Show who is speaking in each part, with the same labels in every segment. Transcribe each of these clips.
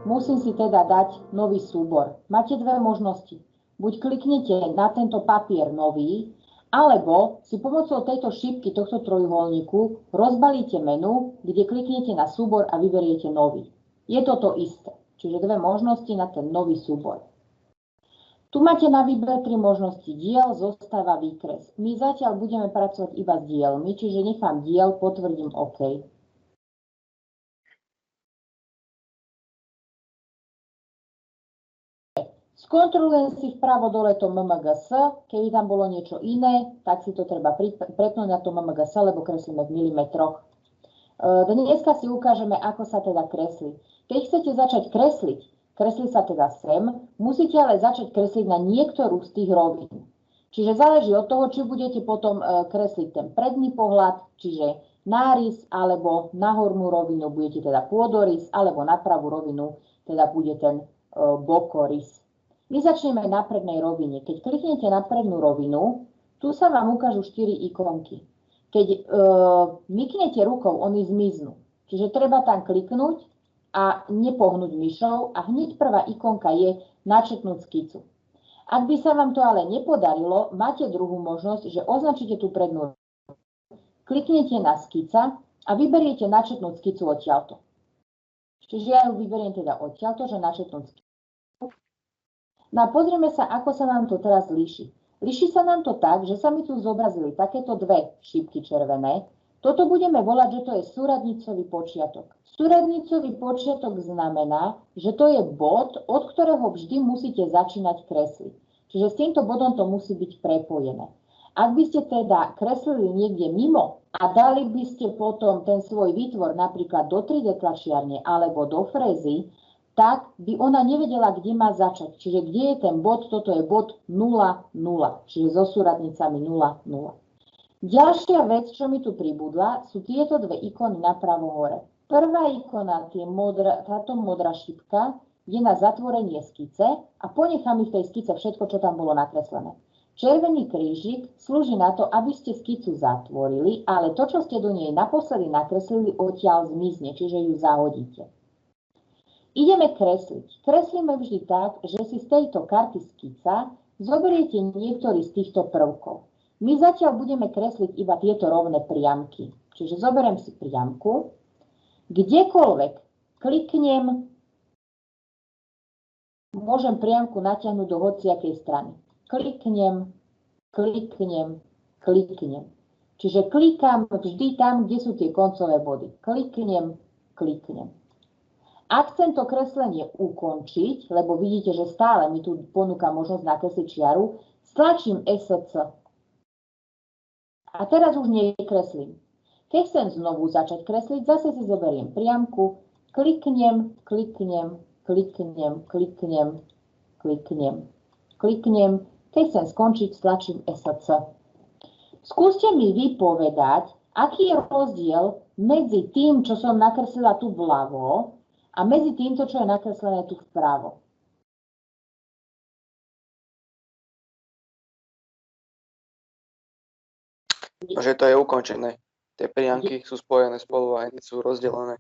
Speaker 1: musím si teda dať nový súbor. Máte dve možnosti. Buď kliknete na tento papier nový, alebo si pomocou tejto šipky, tohto trojuholníku, rozbalíte menu, kde kliknete na súbor a vyberiete nový. Je to isté. Čiže dve možnosti na ten nový súbor. Tu máte na výber 3 možnosti. Diel, zostava, výkres. My zatiaľ budeme pracovať iba s dielmi, čiže nechám diel, potvrdím OK. Skontrolujem si vpravo dole to MMGS, keby tam bolo niečo iné, tak si to treba prepnúť na to MMGS, lebo kreslíme v milimetroch. Dneska si ukážeme, ako sa teda kreslí. Keď chcete začať kresli sa teda sem, musíte ale začať kresliť na niektorú z tých rovín. Čiže záleží od toho, či budete potom kresliť ten predný pohľad, čiže nárys, alebo na hornú rovinu budete teda pôdorys, alebo na pravú rovinu teda bude ten bokorys. My začneme na prednej rovine. Keď kliknete na prednú rovinu, tu sa vám ukážu 4 ikonky. Keď myknete rukou, oni zmiznú. Čiže treba tam kliknúť a nepohnúť myšou a hneď prvá ikonka je načetnúť skicu. Ak by sa vám to ale nepodarilo, máte druhú možnosť, že označíte tú prednú rovinu, kliknete na skica a vyberiete načetnúť skicu odtiaľto. Čiže ja ju vyberiem teda odtiaľto, že načetnúť skicu. No a pozrieme sa, ako sa nám to teraz líši. Líši sa nám to tak, že sa mi tu zobrazili takéto dve šípky červené. Toto budeme volať, že to je súradnicový počiatok. Súradnicový počiatok znamená, že to je bod, od ktorého vždy musíte začínať kresliť. Čiže s týmto bodom to musí byť prepojené. Ak by ste teda kreslili niekde mimo a dali by ste potom ten svoj výtvor napríklad do 3D tlačiarne alebo do frézy, tak by ona nevedela, kde má začať. Čiže kde je ten bod, toto je bod 0, 0, čiže so súradnicami 0, 0. Ďalšia vec, čo mi tu pribudla, sú tieto dve ikony napravo hore. Prvá ikona, táto modrá šipka, je na zatvorenie skice a ponechám mi v tej skice všetko, čo tam bolo nakreslené. Červený krížik slúži na to, aby ste skicu zatvorili, ale to, čo ste do nej naposledy nakreslili, odtiaľ zmizne, čiže ju zahodíte. Ideme kresliť. Kreslíme vždy tak, že si z tejto karty skica zoberiete niektorý z týchto prvkov. My zatiaľ budeme kresliť iba tieto rovné priamky. Čiže zoberiem si priamku, kdekoľvek kliknem, môžem priamku natiahnuť do hociakej strany. Kliknem, kliknem, kliknem. Čiže klikám vždy tam, kde sú tie koncové body. Kliknem, kliknem. Ak chcem to kreslenie ukončiť, lebo vidíte, že stále mi tu ponúka možnosť nakresliť čiaru, stlačím ESC. A teraz už nekreslím. Keď chcem znovu začať kresliť, zase si zoberiem priamku, kliknem, kliknem, kliknem, kliknem, kliknem, kliknem. Keď chcem skončiť, stlačím ESC. Skúste mi vy povedať, aký je rozdiel medzi tým, čo som nakreslila tu vľavo, a medzi týmto, čo je nakreslené tu vpravo.
Speaker 2: Že to je ukončené. Tie priamky sú spojené spolu a sú rozdelené.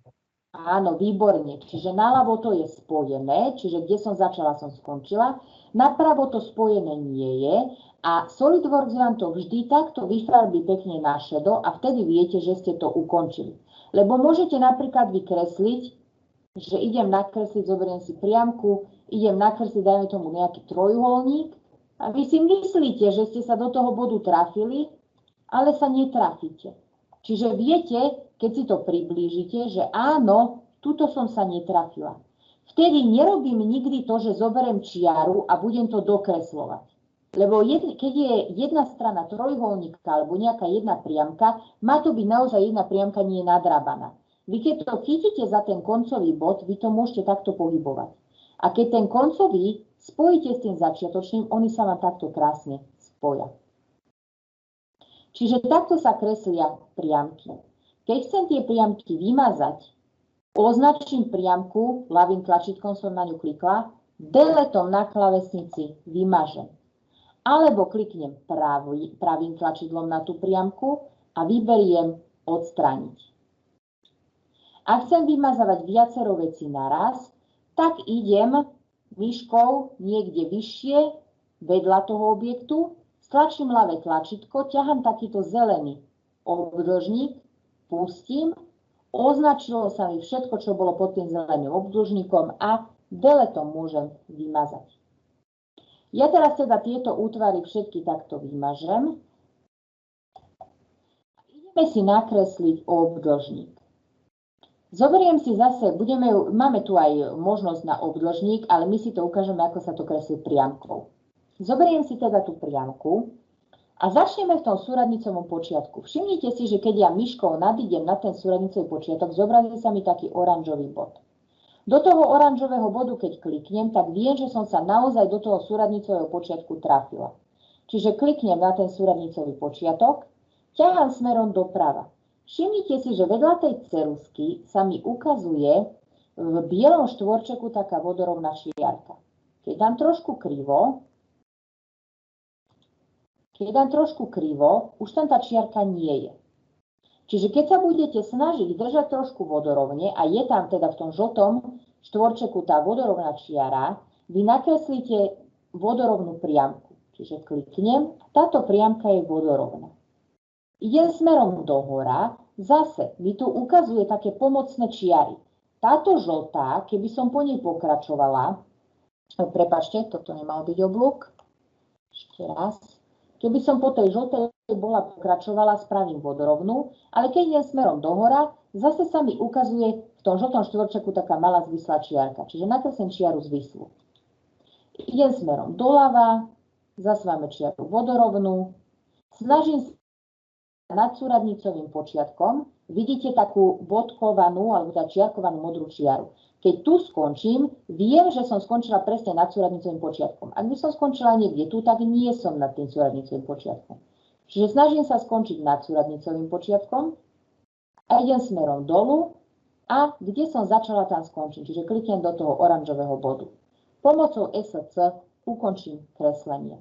Speaker 1: Áno, výborne. Čiže naľavo to je spojené, čiže kde som začala, som skončila. Napravo to spojené nie je a SolidWorks vám to vždy takto vyfarbí pekne na šedo a vtedy viete, že ste to ukončili. Lebo môžete napríklad vykresliť, že idem nakresliť, zoberiem si priamku, idem nakresliť, dajme tomu nejaký trojuholník a vy si myslíte, že ste sa do toho bodu trafili, ale sa netrafíte. Čiže viete, keď si to priblížite, že áno, tuto som sa netrafila. Vtedy nerobím nikdy to, že zoberiem čiaru a budem to dokreslovať. Lebo keď je jedna strana trojuholníka alebo nejaká jedna priamka, má to byť naozaj jedna priamka, nie je nadrabaná. Vy keď to chytíte za ten koncový bod, vy to môžete takto pohybovať. A keď ten koncový spojíte s tým začiatočným, oni sa vám takto krásne spoja. Čiže takto sa kreslia priamky. Keď chcem tie priamky vymazať, označím priamku, ľavým tlačítkom som na ňu klikla, deletom na klávesnici vymažem. Alebo kliknem pravým tlačidlom na tú priamku a vyberiem odstrániť. Ak chcem vymazávať viacero vecí naraz, tak idem myškou niekde vyššie, vedľa toho objektu, stlačím ľavé tlačítko, ťahám takýto zelený obdĺžnik, pustím, označilo sa mi všetko, čo bolo pod tým zeleným obdĺžnikom a deletom môžem vymazať. Ja teraz teda tieto útvary všetky takto vymažem. Ideme si nakresliť obdĺžnik. Zoberiem si zase, máme tu aj možnosť na obdĺžnik, ale my si to ukážeme, ako sa to kreslí priamkou. Zoberiem si teda tú priamku a začneme v tom súradnicovom počiatku. Všimnite si, že keď ja myškou nadídem na ten súradnicový počiatok, zobrazí sa mi taký oranžový bod. Do toho oranžového bodu, keď kliknem, tak viem, že som sa naozaj do toho súradnicového počiatku trafila. Čiže kliknem na ten súradnicový počiatok, ťahám smerom doprava. Všimnite si, že vedľa tej ceruzky sa mi ukazuje v bielom štvorčeku taká vodorovná čiarka. Keď dám trošku krivo, už tam tá čiarka nie je. Čiže keď sa budete snažiť držať trošku vodorovne a je tam teda v tom žltom štvorčeku tá vodorovná čiara, vy nakreslíte vodorovnú priamku. Čiže kliknem, táto priamka je vodorovná. Idem smerom dohora, zase mi tu ukazuje také pomocné čiary. Táto žltá, keby som po nej pokračovala, prepáčte, toto nemal byť oblúk, ešte raz. Keby som po tej žltej pokračovala, spravím vodorovnú, ale keď idem smerom dohora, zase sa mi ukazuje v tom žltom štvorčeku taká malá zvislá čiarka, čiže nakreslím čiaru zvislú. Idem smerom doľava, zase máme čiaru vodorovnú, snažím sa nad súradnicovým počiatkom, vidíte takú bodkovanú alebo čiarkovanú modrú čiaru. Keď tu skončím, viem, že som skončila presne nad súradnicovým počiatkom. Ak by som skončila niekde tu, tak nie som nad tým súradnicovým počiatkom. Čiže snažím sa skončiť nad súradnicovým počiatkom a idem smerom dolu a kde som začala, tam skončím. Čiže kliknem do toho oranžového bodu. Pomocou SC ukončím kreslenie.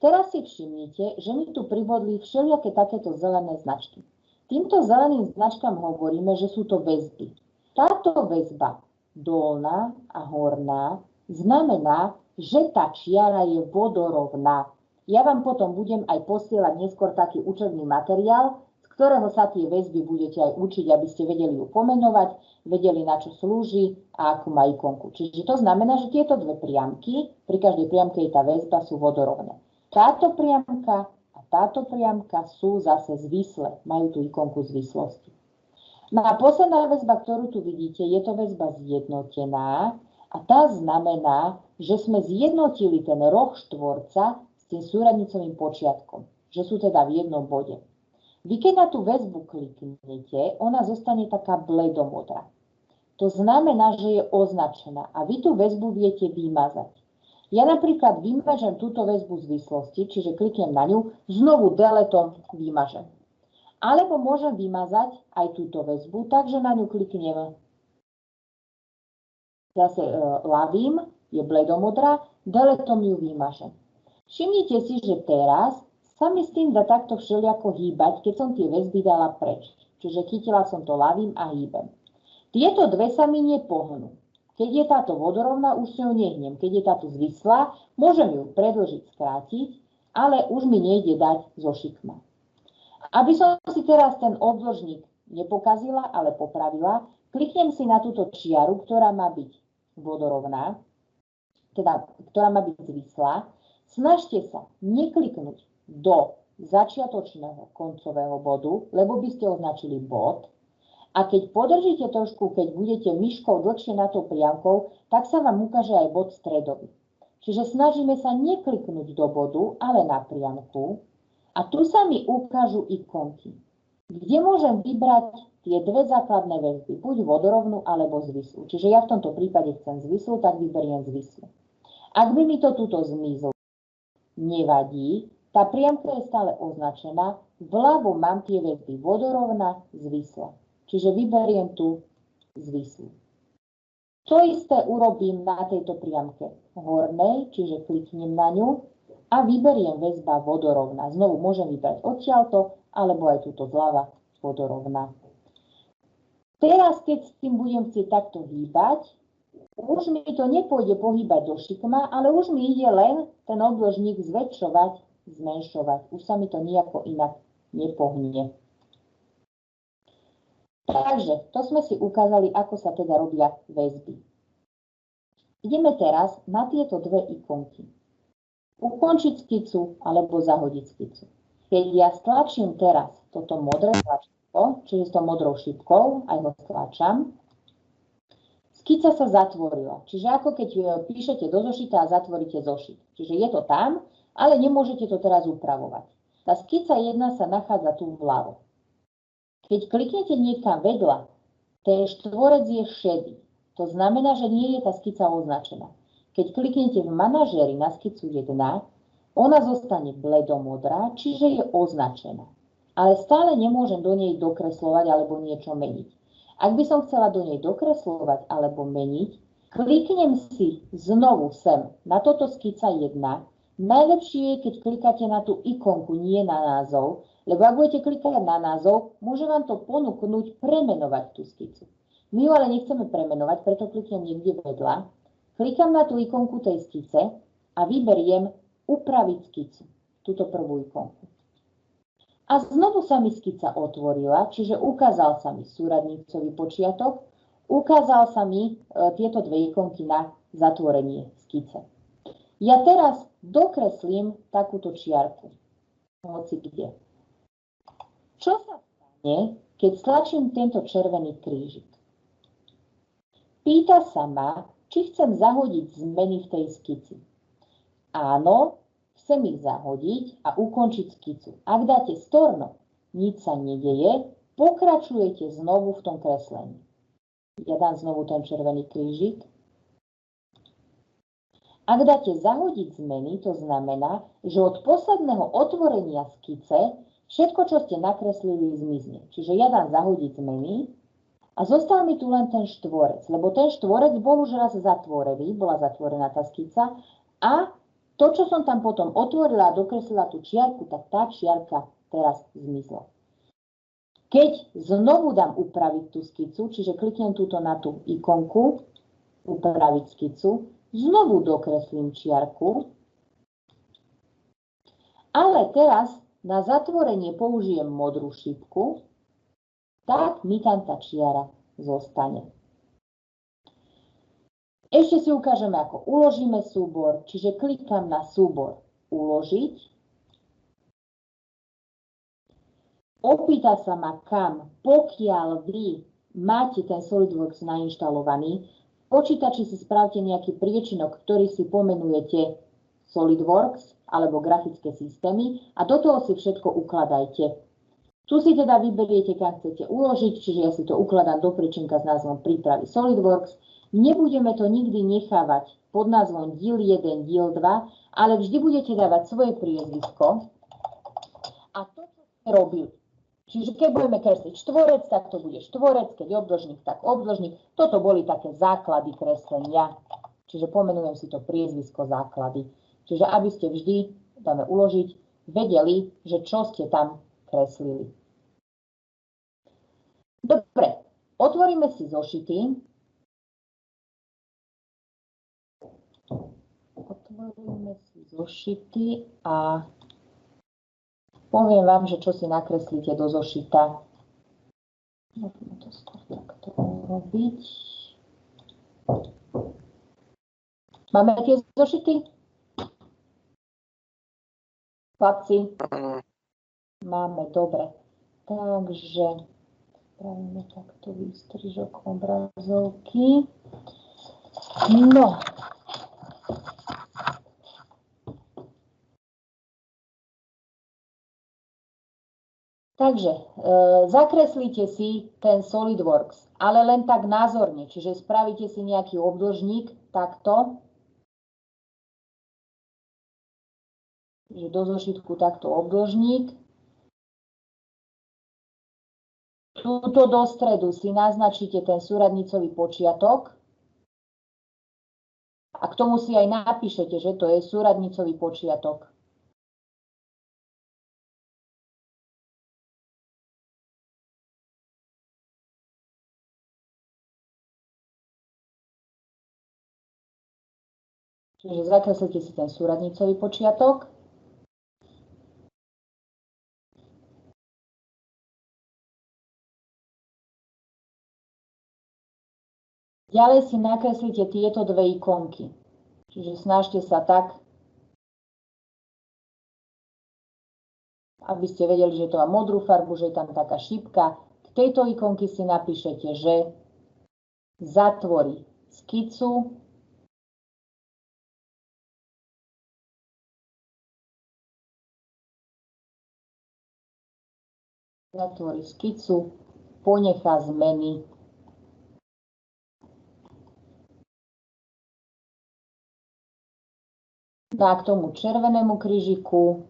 Speaker 1: Teraz si všimnite, že mi tu pribodli všelijaké takéto zelené značky. Týmto zeleným značkám hovoríme, že sú to väzby. Táto väzba, dolná a horná, znamená, že tá čiara je vodorovná. Ja vám potom budem aj posielať neskôr taký učebný materiál, z ktorého sa tie väzby budete aj učiť, aby ste vedeli ju pomenovať, vedeli, na čo slúži a akú má ikonku. Čiže to znamená, že tieto dve priamky, pri každej priamke je tá väzba, sú vodorovné. Táto priamka a táto priamka sú zase zvislé, majú tú ikonku zvislosti. No a posledná väzba, ktorú tu vidíte, je to väzba zjednotená a tá znamená, že sme zjednotili ten roh štvorca s tým súradnicovým počiatkom, že sú teda v jednom bode. Vy keď na tú väzbu kliknete, ona zostane taká bledomodrá. To znamená, že je označená a vy tú väzbu viete vymazať. Ja napríklad vymažem túto väzbu zvislosti, čiže kliknem na ňu, znovu deletom vymažem. Alebo môžem vymazať aj túto väzbu, takže na ňu kliknem zase ľavým, je bledomodrá, deletom ju vymažem. Všimnite si, že teraz sa mi s tým dá takto všelijako hýbať, keď som tie väzby dala preč. Čiže chytila som to ľavým a hýbem. Tieto dve sa mi nepohnú. Keď je táto vodorovná, už s ňou nehnem. Keď je táto zvislá, môžem ju predĺžiť, skrátiť, ale už mi nejde dať zo šikma. Aby som si teraz ten obdĺžnik nepokazila, ale popravila, kliknem si na túto čiaru, ktorá má byť vodorovná, teda ktorá má byť zvislá. Snažte sa nekliknúť do začiatočného koncového bodu, lebo by ste označili bod. A keď podržíte trošku, keď budete myškou dlhšie na tou priamkou, tak sa vám ukáže aj bod stredový. Čiže snažíme sa nekliknúť do bodu, ale na priamku. A tu sa mi ukážu ikonky, kde môžem vybrať tie dve základné väzby, buď vodorovnú alebo zvislú. Čiže ja v tomto prípade chcem zvislú, tak vyberiem zvislú. Ak by mi to tuto zmizlo, nevadí, tá priamka je stále označená, vľavo mám tie väzby vodorovná, zvislá. Čiže vyberiem tu zvislú. To isté urobím na tejto priamke hornej, čiže kliknem na ňu a vyberiem väzba vodorovná. Znovu môžem vybrať odtiaľto, alebo aj túto zľava vodorovná. Teraz, keď s tým budem chcieť takto hýbať, Už mi to nepôjde pohybať do šikma, ale už mi ide len ten obdĺžnik zväčšovať, zmenšovať. Už sa mi to nejako inak nepohne. Takže to sme si ukázali, ako sa teda robia väzby. Ideme teraz na tieto dve ikonky. Ukončiť skicu alebo zahodiť skicu. Keď ja stlačím teraz toto modré tlačítko, čiže s tou modrou šipkou, aj ho stlačam, skica sa zatvorila. Čiže ako keď píšete do zošita a zatvoríte zošit. Čiže je to tam, ale nemôžete to teraz upravovať. Tá skica 1 sa nachádza tu vľavo. Keď kliknete niekam vedľa, ten štvorec je šedý. To znamená, že nie je tá skica označená. Keď kliknete v manažéri na skicu 1, ona zostane bledomodrá, čiže je označená. Ale stále nemôžem do nej dokreslovať alebo niečo meniť. Ak by som chcela do nej dokreslovať alebo meniť, kliknem si znovu sem na toto skica 1. Najlepšie je, keď klikáte na tú ikonku, nie na názov, lebo ak budete klikať na názov, môže vám to ponúknuť premenovať tú skicu. My ju ale nechceme premenovať, preto kliknem niekde vedľa, klikám na tú ikonku tej skice a vyberiem upraviť skicu, túto prvú ikonku. A znovu sa mi skica otvorila, čiže ukázal sa mi súradnícový počiatok, ukázal sa mi tieto dve ikonky na zatvorenie skice. Ja teraz dokreslím takúto čiarku, hoci kde. Čo sa stane, keď stlačím tento červený krížik? Pýta sa ma, či chcem zahodiť zmeny v tej skici. Áno, chcem ich zahodiť a ukončiť skicu. Ak dáte storno, nič sa nedeje, pokračujete znovu v tom kreslení. Ja dám znovu ten červený krížik. Ak dáte zahodiť zmeny, to znamená, že od posledného otvorenia skice všetko, čo ste nakreslili, zmizne. Čiže ja dám zahodiť zmeny a zostal mi tu len ten štvorec, lebo ten štvorec bol už raz zatvorený, bola zatvorená tá skica a to, čo som tam potom otvorila a dokreslila tú čiarku, tak tá čiarka teraz zmizla. Keď znovu dám upraviť tú skicu, čiže kliknem túto na tú ikonku, upraviť skicu, znovu dokreslím čiarku, ale teraz na zatvorenie použijem modrú šipku, tak mi tam tá čiara zostane. Ešte si ukážeme, ako uložíme súbor, čiže klikám na súbor uložiť. Opýta sa ma kam, pokiaľ vy máte ten SolidWorks nainštalovaný, v počítači si spravte nejaký priečinok, ktorý si pomenujete SolidWorks alebo grafické systémy a do toho si všetko ukladajte. Tu si teda vyberiete, kam chcete uložiť, čiže ja si to ukladám do priečinka s názvom prípravy SolidWorks. Nebudeme to nikdy nechávať pod názvom diel 1, diel 2, ale vždy budete dávať svoje priezvisko a to, čo ste robili. Čiže keď budeme kresliť štvorec, tak to bude štvorec, keď obdĺžnik, tak obdĺžnik. Toto boli také základy kreslenia. Čiže pomenujem si to priezvisko základy. Čiže aby ste vždy, dáme uložiť, vedeli, že čo ste tam kreslili. Dobre, otvoríme si zošity. Otvoríme si zošity a poviem vám, že čo si nakreslíte do zošita. Môžeme to skôr takto robiť. Máme tie zošity? Chlapci? Máme, dobre. Takže spravíme takto výstrižok obrazovky. No. Takže zakreslíte si ten SolidWorks, ale len tak názorne, čiže spravíte si nejaký obdĺžnik takto, že do zošitku takto obdĺžnik. Tuto do stredu si naznačíte ten súradnicový počiatok a k tomu si aj napíšete, že to je súradnicový počiatok. Čiže zakreslite si ten súradnicový počiatok. Ďalej si nakreslite tieto dve ikonky. Čiže snažte sa tak, aby ste vedeli, že to má modrú farbu, že je tam taká šípka. K tejto ikonky si napíšete, že zatvorí skicu. Zatvorí skicu, ponechá zmeny. No a k tomu červenému krížiku,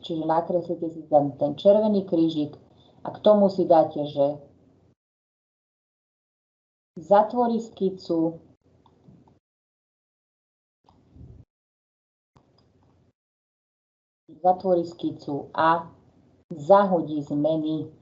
Speaker 1: čiže nakreslite si tam ten červený krížik a k tomu si dáte, že zatvorí skicu, a zahodí zmeny.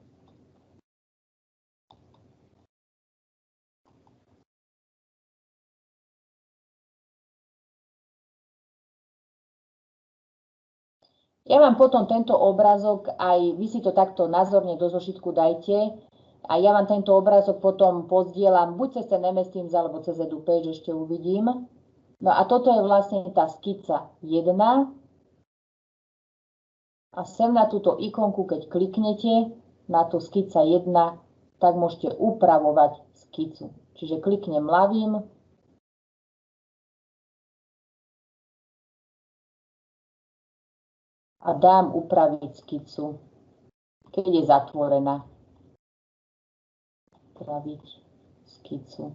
Speaker 1: Ja vám potom tento obrázok, aj vy si to takto názorne do zošitku dajte, a ja vám tento obrázok potom pozdielam buď cez ten MS Teams alebo cez EduPage, ešte uvidím. No a toto je vlastne tá skica 1. A sem na túto ikonku, keď kliknete na tú skica 1, tak môžete upravovať skicu. Čiže kliknem ľavým a dám upraviť skicu, keď je zatvorená. Upraviť skicu.